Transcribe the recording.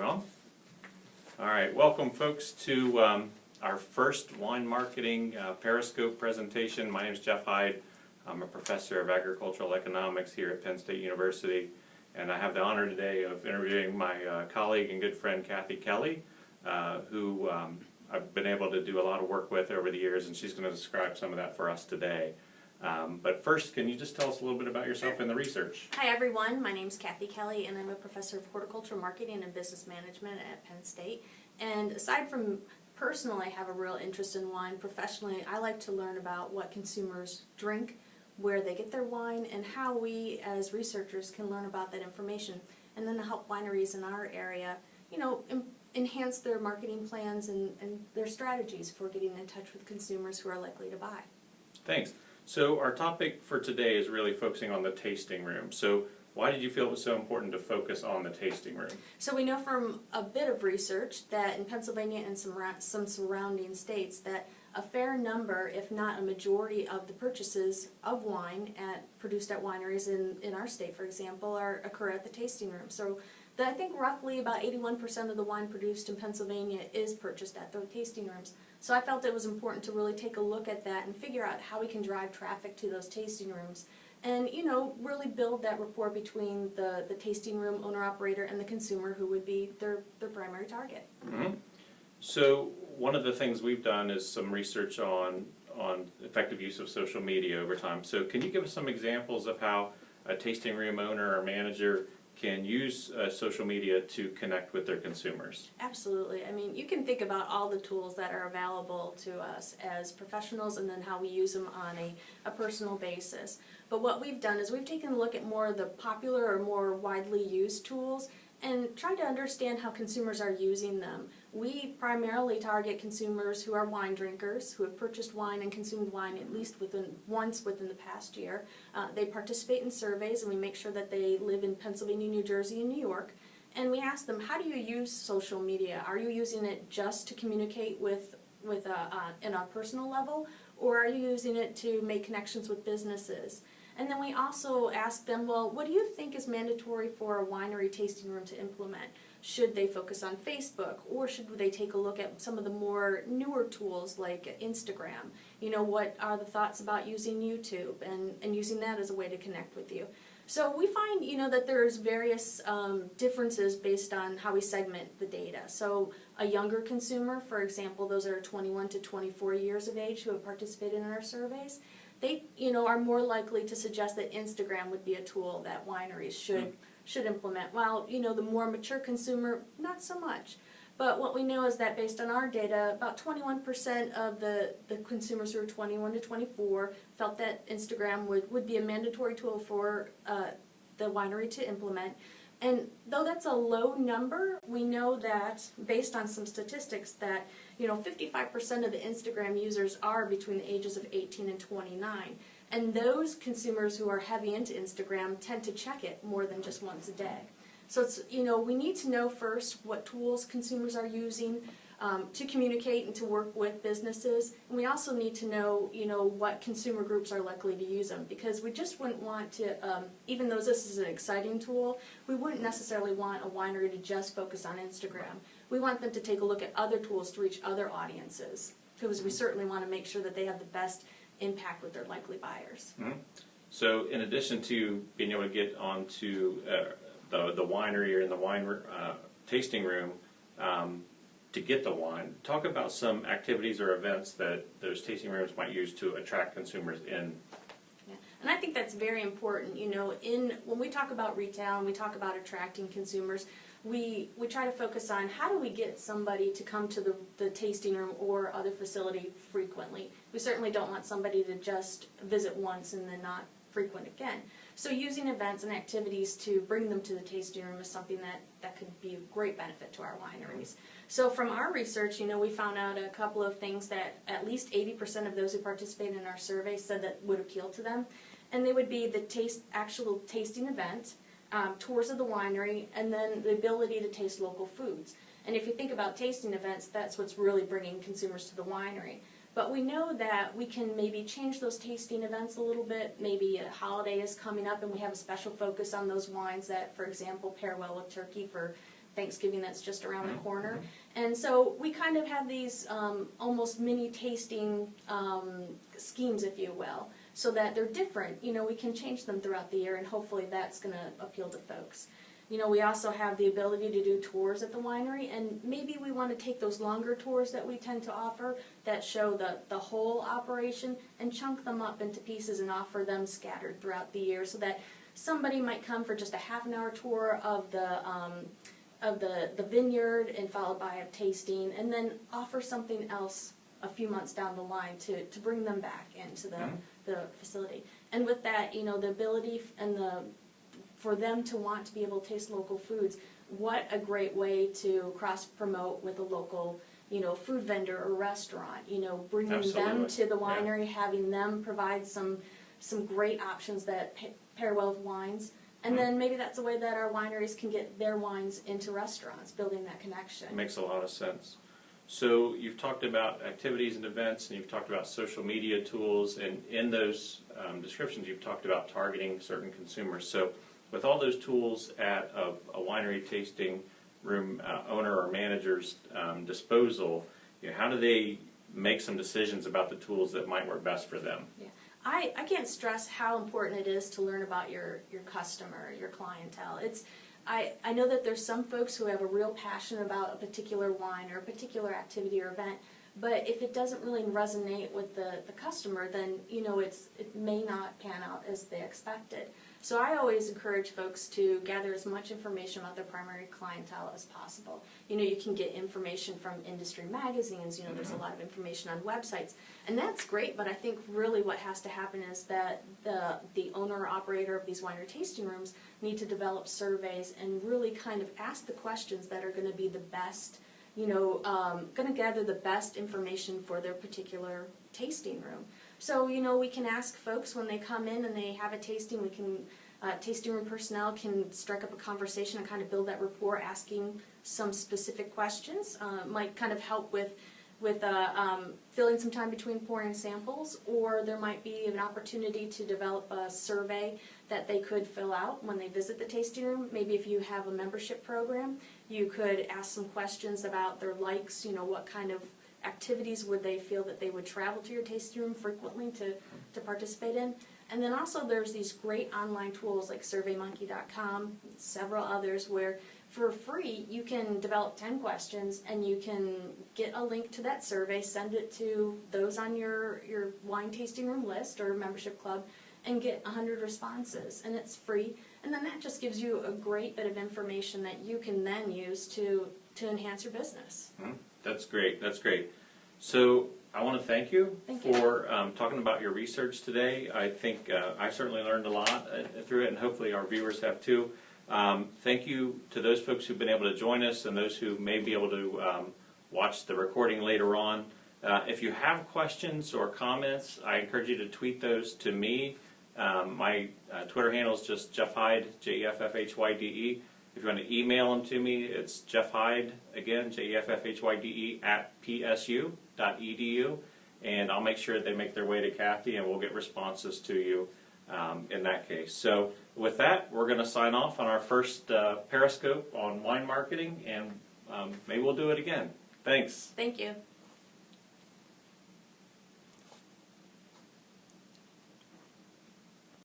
we on? All right, welcome folks to our first wine marketing Periscope presentation. My name is Jeff Hyde. I'm a professor of agricultural economics here at Penn State University, and I have the honor today of interviewing my colleague and good friend Kathy Kelly, who I've been able to do a lot of work with over the years, and she's going to describe some of that for us today. But first, can you just tell us a little bit about yourself and the research? Hi everyone, my name is Kathy Kelly and I'm a professor of horticultural marketing and business management at Penn State. And aside from personally, I have a real interest in wine. Professionally, I like to learn about what consumers drink, where they get their wine, and how we as researchers can learn about that information and then help wineries in our area, enhance their marketing plans and their strategies for getting in touch with consumers who are likely to buy. Thanks. So our topic for today is really focusing on the tasting room. So why did you feel it was so important to focus on the tasting room? So we know from a bit of research that in Pennsylvania and some surrounding states that a fair number, if not a majority, of the purchases of wine produced at wineries in our state, for example, occur at the tasting room. So I think roughly about 81% of the wine produced in Pennsylvania is purchased at the tasting rooms. So I felt it was important to really take a look at that and figure out how we can drive traffic to those tasting rooms and, really build that rapport between the tasting room owner-operator and the consumer who would be their primary target. Mm-hmm. So one of the things we've done is some research on effective use of social media over time. So can you give us some examples of how a tasting room owner or manager can use social media to connect with their consumers? Absolutely. I mean, you can think about all the tools that are available to us as professionals and then how we use them on a personal basis. But what we've done is we've taken a look at more of the popular or more widely used tools and tried to understand how consumers are using them. We primarily target consumers who are wine drinkers, who have purchased wine and consumed wine at least once within the past year. They participate in surveys, and we make sure that they live in Pennsylvania, New Jersey, and New York. And we ask them, how do you use social media? Are you using it just to communicate in a personal level, or are you using it to make connections with businesses? And then we also ask them, well, what do you think is mandatory for a winery tasting room to implement? Should they focus on Facebook, or should they take a look at some of the more newer tools like Instagram? What are the thoughts about using YouTube and using that as a way to connect with you? So we find, that there's various differences based on how we segment the data. So a younger consumer, for example, those are 21 to 24 years of age who have participated in our surveys, they, are more likely to suggest that Instagram would be a tool that wineries should implement. While, the more mature consumer, not so much. But what we know is that based on our data, about 21% of the consumers who are 21 to 24 felt that Instagram would be a mandatory tool for the winery to implement. And though that's a low number, we know that based on some statistics that 55% of the Instagram users are between the ages of 18 and 29. And those consumers who are heavy into Instagram tend to check it more than just once a day. So it's, we need to know first what tools consumers are using to communicate and to work with businesses. And we also need to know, what consumer groups are likely to use them, because we just wouldn't want to, even though this is an exciting tool, we wouldn't necessarily want a winery to just focus on Instagram. We want them to take a look at other tools to reach other audiences, because we certainly want to make sure that they have the best impact with their likely buyers. Mm-hmm. So in addition to being able to get onto the winery or in the wine tasting room to get the wine, talk about some activities or events that those tasting rooms might use to attract consumers in. Yeah. And I think that's very important. When we talk about retail and we talk about attracting consumers, we try to focus on how do we get somebody to come to the tasting room or other facility frequently. We certainly don't want somebody to just visit once and then not frequent again. So using events and activities to bring them to the tasting room is something that could be a great benefit to our wineries. So from our research, we found out a couple of things that at least 80% of those who participated in our survey said that would appeal to them. And they would be the actual tasting event, tours of the winery, and then the ability to taste local foods. And if you think about tasting events, that's what's really bringing consumers to the winery. But we know that we can maybe change those tasting events a little bit. Maybe a holiday is coming up and we have a special focus on those wines that, for example, pair well with turkey for Thanksgiving that's just around the corner. And so we kind of have these almost mini tasting schemes, if you will, so that they're different. You know, we can change them throughout the year, and hopefully that's going to appeal to folks. You know, we also have the ability to do tours at the winery, and maybe we want to take those longer tours that we tend to offer that show the whole operation and chunk them up into pieces and offer them scattered throughout the year, so that somebody might come for just a half an hour tour of the vineyard and followed by a tasting, and then offer something else a few months down the line to bring them back into the facility. And with that, you know, the ability and for them to want to be able to taste local foods, what a great way to cross-promote with a local, you know, food vendor or restaurant, you know, bringing them to the winery, having them provide some great options that pair well with wines. And then maybe that's a way that our wineries can get their wines into restaurants, building that connection. It makes a lot of sense. So you've talked about activities and events, and you've talked about social media tools, and in those descriptions you've talked about targeting certain consumers. So with all those tools at a winery tasting room owner or manager's disposal, you know, how do they make some decisions about the tools that might work best for them? Yeah. I can't stress how important it is to learn about your customer, your clientele. I know that there's some folks who have a real passion about a particular wine or a particular activity or event, but if it doesn't really resonate with the customer, then, you know, it may not pan out as they expected. So I always encourage folks to gather as much information about their primary clientele as possible. You know, you can get information from industry magazines, you know, there's a lot of information on websites, and that's great, but I think really what has to happen is that the owner or operator of these winery tasting rooms need to develop surveys and really kind of ask the questions that are going to be the best, you know, going to gather the best information for their particular tasting room. So, you know, we can ask folks when they come in and they have a tasting, tasting room personnel can strike up a conversation and kind of build that rapport, asking some specific questions. Might kind of help with filling some time between pouring samples, or there might be an opportunity to develop a survey that they could fill out when they visit the tasting room. Maybe if you have a membership program, you could ask some questions about their likes, you know, what kind of activities would they feel that they would travel to your tasting room frequently to participate in. And then also there's these great online tools like SurveyMonkey.com, several others, where for free you can develop 10 questions and you can get a link to that survey, send it to those on your wine tasting room list or membership club, and get 100 responses, and it's free. And then that just gives you a great bit of information that you can then use to enhance your business. That's great. That's great. So I want to thank you for talking about your research today. I think I've certainly learned a lot through it, and hopefully our viewers have too. Thank you to those folks who've been able to join us and those who may be able to watch the recording later on. If you have questions or comments, I encourage you to tweet those to me. My Twitter handle is just Jeff Hyde, JEFFHYDE. If you want to email them to me, it's Jeff Hyde, again, JEFFHYDE @psu.edu, and I'll make sure they make their way to Kathy, and we'll get responses to you in that case. So with that, we're going to sign off on our first Periscope on wine marketing, and maybe we'll do it again. Thanks. Thank you.